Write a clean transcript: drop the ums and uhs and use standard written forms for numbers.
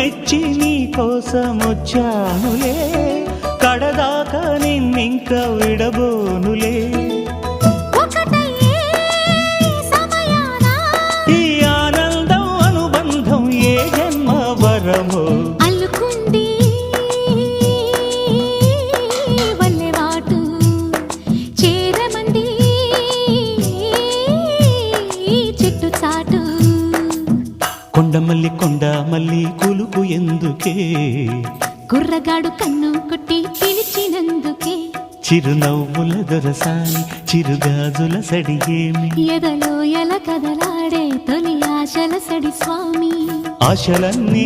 మెచ్చి నీ కోసం వచ్చానులే, కడదాకా నిన్నింక విడబోనులే. ఈ ఆనందం అనుబంధం ఏ జన్మ వరమో అల్లుకుంది వల్లెవాటు చేరమంది చెట్టు చాటు. కొండమల్లి కొండమల్లి కులుకు ఎందుకే, కుర్రగాడు కన్ను కొట్టి పిలిచినందుకే. చిరునవ్వుల దొరసాని చిరుగాజుల సడిగేమి, ఎదలో ఎల కదలాడే తొలి ఆశల సడి స్వామి. ఆశలన్నీ